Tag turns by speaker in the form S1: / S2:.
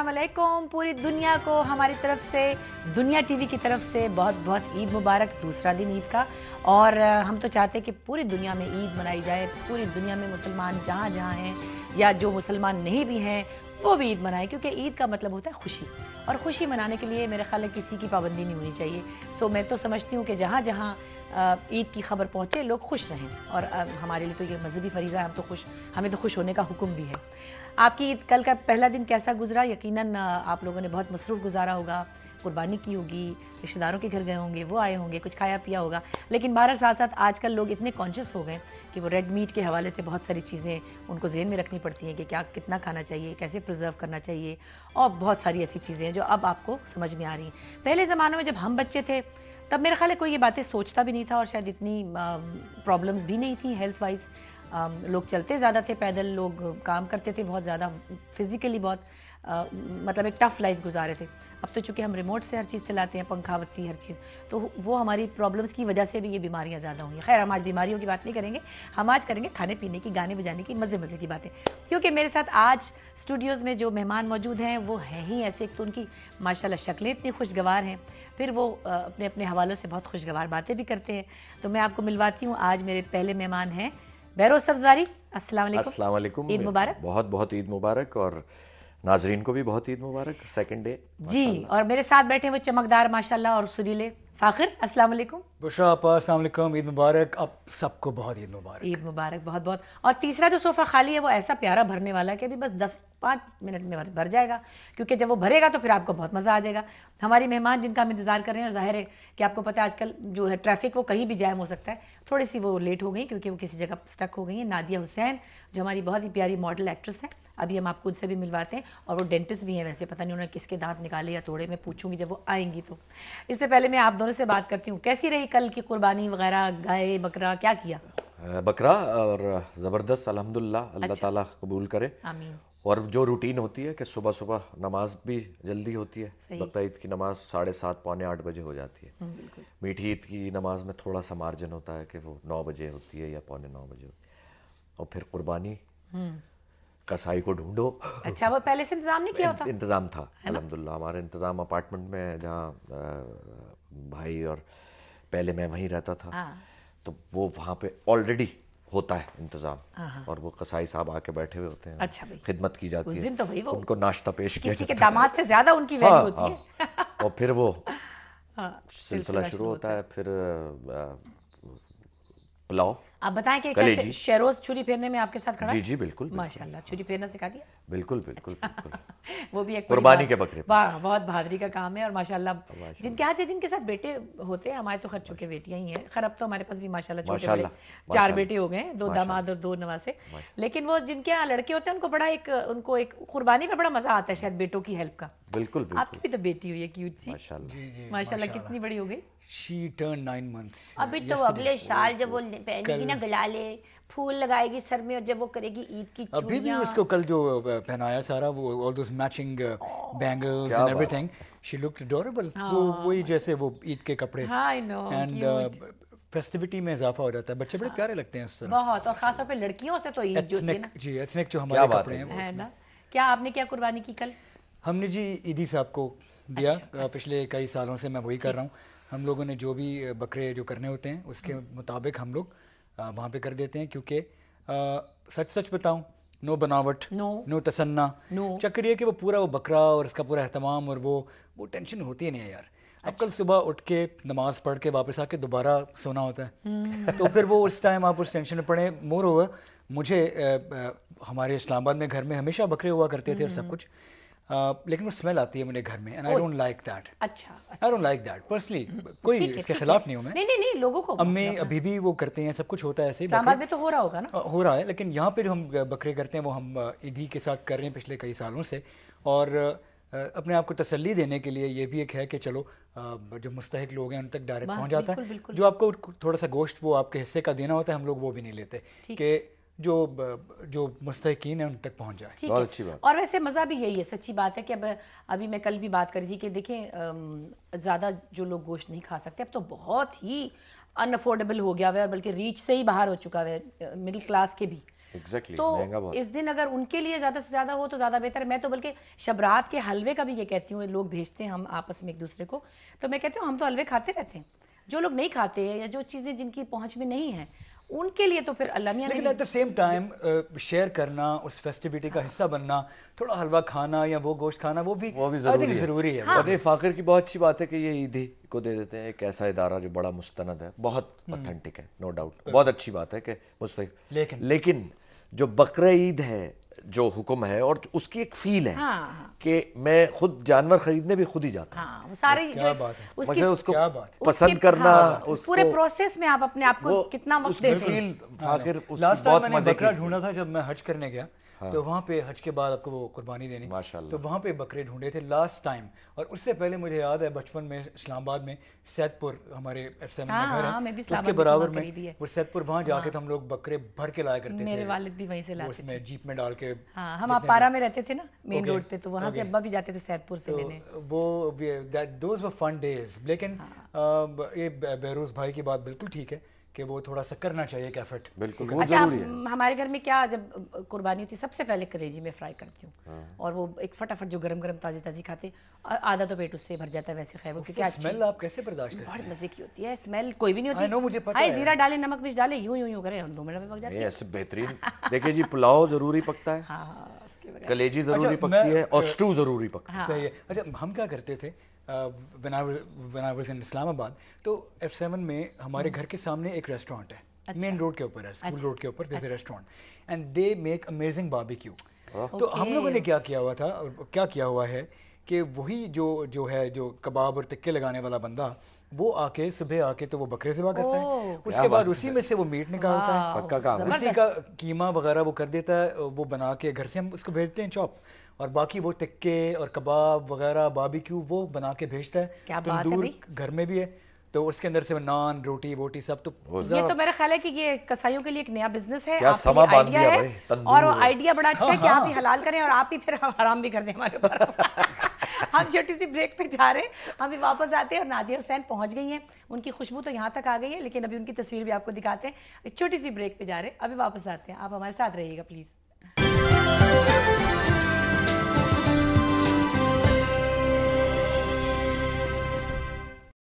S1: अस्सलाम वालेकुम। पूरी दुनिया को हमारी तरफ से, दुनिया टीवी की तरफ से बहुत बहुत ईद मुबारक। दूसरा दिन ईद का, और हम तो चाहते हैं कि पूरी दुनिया में ईद मनाई जाए। पूरी दुनिया में मुसलमान जहाँ जहाँ हैं या जो मुसलमान नहीं भी हैं वो भी ईद मनाएं, क्योंकि ईद का मतलब होता है खुशी, और खुशी मनाने के लिए मेरे ख्याल है किसी की पाबंदी नहीं होनी चाहिए। सो मैं तो समझती हूँ कि जहाँ जहाँ ईद की खबर पहुँचे लोग खुश रहें, और हमारे लिए तो ये मजहबी फरीज़ा है, हमें तो खुश होने का हुक्म भी है। आपकी ईद कल का पहला दिन कैसा गुजरा? यकीनन आप लोगों ने बहुत मसरूफ़ गुजारा होगा, कुर्बानी की होगी, रिश्तेदारों के घर गए होंगे, वो आए होंगे, कुछ खाया पिया होगा। लेकिन बाहर साथ साथ आजकल लोग इतने कॉन्शियस हो गए कि वो रेड मीट के हवाले से बहुत सारी चीज़ें उनको ज़हन में रखनी पड़ती हैं कि क्या कितना खाना चाहिए, कैसे प्रिजर्व करना चाहिए, और बहुत सारी ऐसी चीज़ें हैं जो अब आपको समझ में आ रही हैं। पहले ज़मानों में जब हम बच्चे थे तब मेरे ख्याल है कोई ये बातें सोचता भी नहीं था, और शायद इतनी प्रॉब्लम्स भी नहीं थी हेल्थ वाइज। लोग चलते ज़्यादा थे, पैदल लोग काम करते थे, बहुत ज़्यादा फिजिकली बहुत मतलब एक टफ लाइफ गुजारे थे। अब तो चूंकि हम रिमोट से हर चीज़ चलाते हैं, पंखा बत्ती हर चीज़, तो वो हमारी प्रॉब्लम्स की वजह से भी ये बीमारियां ज़्यादा हुई हैं। खैर, हम आज बीमारियों की बात नहीं करेंगे, हम आज करेंगे खाने पीने की, गाने बजाने की, मज़े मज़े की बातें। क्योंकि मेरे साथ आज स्टूडियोज़ में जो मेहमान मौजूद हैं वो हैं ही ऐसे। एक तो उनकी माशाल्लाह शक्लें इतनी खुशगवार हैं, फिर वो अपने अपने हवालों से बहुत खुशगवार बातें भी करते हैं। तो मैं आपको मिलवाती हूँ आज मेरे पहले मेहमान हैं बहरोज़ सब्ज़वारी। अस्सलाम वालेकुम, ईद मुबारक।
S2: बहुत बहुत ईद मुबारक, और नाजरीन को भी बहुत ईद मुबारक। सेकंड डे
S1: जी। और मेरे साथ बैठे वो चमकदार माशाल्लाह और सुरीले फ़ाखिर। अस्सलाम वालेकुम।
S3: बुशरा आपा, अस्सलाम वालेकुम, ईद मुबारक। आप सबको बहुत ईद मुबारक।
S1: ईद मुबारक बहुत बहुत। और तीसरा जो सोफ़ा खाली है वो ऐसा प्यारा भरने वाला है कि अभी बस 10-5 मिनट में भर जाएगा, क्योंकि जब वो भरेगा तो फिर आपको बहुत मज़ा आ जाएगा। हमारी मेहमान जिनका हम इंतज़ार कर रहे हैं, और ज़ाहिर है कि आपको पता है आजकल जो है ट्रैफिक वो कहीं भी जैम हो सकता है, थोड़ी सी वो लेट हो गई क्योंकि वो किसी जगह स्टक हो गई हैं। नादिया हुसैन जो हमारी बहुत ही प्यारी मॉडल एक्ट्रेस हैं, अभी हम आपको उनसे भी मिलवाते हैं, और वो डेंटिस्ट भी हैं वैसे, पता नहीं उन्होंने किसके दांत निकाले या तोड़े, मैं पूछूंगी जब वो आएंगी। तो इससे पहले मैं आप दोनों से बात करती हूँ, कैसी रही कल की कुर्बानी वगैरह, गाय बकरा क्या किया?
S2: बकरा और ज़बरदस्त, अल्हम्दुलिल्लाह, अल्लाह ताला कबूल करे,
S1: आमीन।
S2: और जो रूटीन होती है कि सुबह सुबह नमाज भी जल्दी होती है। बकरा ईद की नमाज 7:30 पौने 8 बजे हो जाती है। मीठी ईद की नमाज में थोड़ा सा मार्जिन होता है कि वो 9 बजे होती है या पौने 9 बजे होती है। और फिर कुर्बानी, कसाई को ढूंढो।
S1: अच्छा, वो पहले से इंतजाम नहीं किया होता?
S2: इंतजाम था अल्हम्दुलिल्लाह, हमारे इंतजाम अपार्टमेंट में, जहाँ भाई और पहले मैं वहीं रहता था, तो वो वहाँ पे ऑलरेडी होता है इंतजाम, और वो कसाई साहब आके बैठे हुए होते हैं।
S1: अच्छा भाई,
S2: खिदमत की जाती
S1: उस
S2: है,
S1: दिन तो भाई वो
S2: उनको नाश्ता पेश किया
S1: किसी के
S2: जाता है।
S1: दामाद से ज्यादा उनकी वैल्यू होती है।
S2: और फिर वो
S1: सिलसिला
S2: शुरू होता है। फिर पुलाव।
S1: आप बताएं कि क्या शेरोज छुरी फेरने में आपके साथ खड़ा है?
S2: जी जी बिल्कुल,
S1: माशाल्लाह, छुरी फेरना सिखा दिया?
S2: बिल्कुल बिल्कुल बिल्कुल।
S1: वो भी एक
S2: कुर्बानी के बकरे,
S1: वाह, बहुत बहादुरी का काम है। और माशाल्लाह जिनके साथ बेटे होते हैं, हमारे तो खर्च चुके बेटियां ही हैं। खैर अब तो हमारे पास भी माशाल्लाह छोटे बड़े 4 बेटे हो गए हैं, 2 दामाद और 2 नवासे। लेकिन वो जिनके यहाँ लड़के होते हैं उनको एक कुर्बानी में बड़ा मजा आता है शायद बेटों की हेल्प का।
S2: बिल्कुल।
S1: आपकी भी तो बेटी हुई है क्यूट सी, माशाल्लाह। कितनी बड़ी हो गई?
S3: She turned 9 months.
S1: अभी तो अगले साल जब वो पहनेगी ना गलाले, फूल लगाएगी सर में, और जब वो करेगी ईद की चूड़ियां।
S3: अभी भी उसको कल जो पहनाया सारा वो all those matching bangles and everything, she looked adorable. वो वही जैसे वो ईद के कपड़े।
S1: I know,
S3: and फेस्टिविटी में इजाफा हो जाता है, बच्चे बड़े प्यारे लगते हैं इस तरह
S1: बहुत। और खासतौर पे लड़कियों से तो ईद जो थी ना,
S3: जी एथनिक जो हमारे कपड़े हैं
S1: ना। क्या आपने क्या कुर्बानी की कल?
S3: हमने जी ईदी साहब को दिया। पिछले कई सालों से मैं वही कर रहा हूँ। हम लोगों ने जो भी बकरे जो करने होते हैं उसके मुताबिक हम लोग वहाँ पे कर देते हैं, क्योंकि सच बताऊं, नो बनावट, नो तसन्ना, चक्कर ये कि वो पूरा वो बकरा और इसका पूरा एहतमाम और वो टेंशन होती है नहीं है यार। अब कल सुबह उठ के नमाज पढ़ के वापस आके दोबारा सोना होता है, तो फिर वो उस टाइम आप उस टेंशन में पड़े। मोर ओवर मुझे हमारे इस्लामाबाद में घर में हमेशा बकरे हुआ करते थे और सब कुछ, लेकिन वो स्मेल आती है मुझे घर में, and I don't like that.
S1: अच्छा,
S3: I don't like that personally. कोई इसके खिलाफ नहीं हूं मैं।
S1: नहीं, लोगों को,
S3: अम्मी अभी भी वो करते हैं, सब कुछ होता है ऐसे ही।
S1: इस्लामाबाद में तो हो रहा होगा ना?
S3: हो रहा है, लेकिन यहाँ पे जो हम बकरे करते हैं वो हम ईदी के साथ कर रहे हैं पिछले कई सालों से। और अपने आप को तसल्ली देने के लिए ये भी एक है कि चलो जो मुस्तहिक लोग हैं उन तक डायरेक्ट पहुंच जाता है। जो आपको थोड़ा सा गोश्त वो आपके हिस्से का देना होता है, हम लोग वो भी नहीं लेते कि जो मुस्तहिकीन है उन तक पहुंच जाए।
S1: बहुत अच्छी बात। और वैसे मज़ा भी यही है, सच्ची बात है कि अब अभी मैं कल भी बात करी थी कि देखें ज़्यादा जो लोग गोश्त नहीं खा सकते, अब तो बहुत ही अनअफोर्डेबल हो गया है, बल्कि रीच से ही बाहर हो चुका है मिडिल क्लास के भी।
S2: Exactly,
S1: تو
S2: مہنگا بہت.
S1: اس دن اگر ان کے لیے زیادہ سے زیادہ ہو تو زیادہ بہتر ہے. میں تو بلکہ شبرات کے حلوے کا بھی یہ کہتی ہوں, لوگ بھیجتے ہیں ہم آپس میں ایک دوسرے کو, تو میں کہتی ہوں ہم تو حلوے کھاتے رہتے ہیں. جو لوگ نہیں کھاتے یا جو چیزیں جن کی پہنچ میں نہیں ہیں ان کے لیے تو پھر اللہ میاں نے.
S3: لیکن at the same time share کرنا, اس فیسٹیوٹی کا حصہ بننا, تھوڑا حلوہ کھانا یا وہ گوشت کھانا, وہ بھی ضروری ہے.
S2: اور یہ فاخر کی بہت اچھی بات ہے کہ یہ عیدی کو دے دیتے ہیں, ایک ایسا ادارہ جو بڑا مستند ہے, بہت اوتھینٹک ہے, نو ڈاؤٹ, بہت اچھی بات ہے کہ مستقل. لیکن جو بقرہ عید ہے, جو حکم ہے اور اس کی ایک فیل ہے کہ میں خود جانور خریدنے بھی خود ہی جاتا ہوں.
S1: سارے
S2: اس کو پسند کرنا,
S1: پورے پروسیس میں آپ اپنے آپ کو کتنا وقت دیتے ہیں.
S3: لاسٹ ٹائم میں نے بکرا ڈھونڈا تھا جب میں حج کرنے گیا, تو وہاں پہ حج کے بعد آپ کو وہ قربانی دینی, تو وہاں پہ بکرے ڈھونڈے تھے لاسٹ ٹائم. اور اس سے پہلے مجھے یاد ہے بچپن میں اسلام آباد میں سید پور ہمارے F7 میں گھر ہے, اس کے برابر میں وہ سید پور, وہاں جا کے تو ہم لوگ بکرے بھر کے لایا کرتے تھے.
S1: میرے والد بھی وہیں سے لاتے
S3: تھے, اس میں جیپ میں ڈال کے.
S1: ہم اپارا میں رہتے تھے نا, مین روڈ پہ, تو وہاں سے ابا بھی جاتے تھے سید پور سے لینے.
S3: وہ دوز ور فن ڈیز. لیکن یہ بہروز بھائی کی بات بالکل ٹھیک ہے کہ وہ تھوڑا سا کرنا چاہیے ایک ایفرٹ.
S2: بالکل.
S1: اچھا, ہمارے گھر میں کیا جب قربانی ہوتی سب سے پہلے کلیجی میں فرائی کرتی ہوں, اور وہ ایک فٹافٹ جو گرم گرم تازی تازی کھاتے, آدھا تو پیٹ اس سے بھر جاتا ہے ویسے. خیر وہ کیونکہ
S3: اسمیل آپ کیسے برداشت کرتے ہیں؟
S1: بہت مزے کی ہوتی ہے اسمیل, کوئی بھی نہیں ہوتی.
S3: مجھے پتہ ہے,
S1: زیرہ ڈالے, نمک مرچ ڈالے, یوں یوں یوں کرے, ہم 2 منٹ میں پک جاتے ہیں.
S2: ایسے بہترین. دیکھیں جی, پلاؤ ضروری پکتا ہے, کلیجی ضروری پکتی ہے, اور اسٹو ضروری پکتا ہے.
S3: صحیح ہے. اچھا, ہم کیا کرتے تھے when I was in اسلام آباد, تو F7 میں ہمارے گھر کے سامنے ایک ریسٹورینٹ ہے, مین روڈ کے اوپر ہے, اسکول روڈ کے اوپر, there is a restaurant, and they make amazing barbecue. تو ہم لوگوں نے کیا کیا ہوا تھا, کیا کیا ہوا ہے کہ وہی جو ہے جو کباب اور تکے لگانے والا بندہ, وہ آ کے صبح آ کے تو وہ بکرے ذبح کرتا ہے, اس کے بعد اسی میں سے وہ میٹ نکالتا ہے, اسی کا قیمہ وغیرہ وہ کر دیتا ہے, وہ بنا کے گھر سے ہم اس کو بھیجتے ہیں چاپ, اور باقی وہ تکے اور کباب وغیرہ باربیکیو وہ بنا کے بھیجتا ہے. تندور گھر میں بھی ہے, تو اس کے اندر سے نان روٹی ووٹی سب. تو
S1: یہ تو میرا خیال ہے کہ یہ کسائیوں کے لیے ایک نیا بزنس ہے, آئیڈیا ہے, اور وہ آئیڈیا بڑا اچھا ہے کہ آپ ہی حلال کریں اور آپ ہی پھر حرام بھی کر دیں ہمارے اوپر. ہم چھوٹی سی بریک پہ جا رہے ہیں, ابھی واپس آتے ہیں, اور نادیہ حسین پہنچ گئی ہیں, ان کی خوشبو تو یہاں تک آ گئی ہے, لیکن ابھی ان کی تصویر بھی آپ کو دکھاتے ہیں. چھوٹی سی بریک پہ جا رہے ہیں, ابھی واپس آتے ہیں, آپ ہمارے ساتھ رہیے گا پلیز.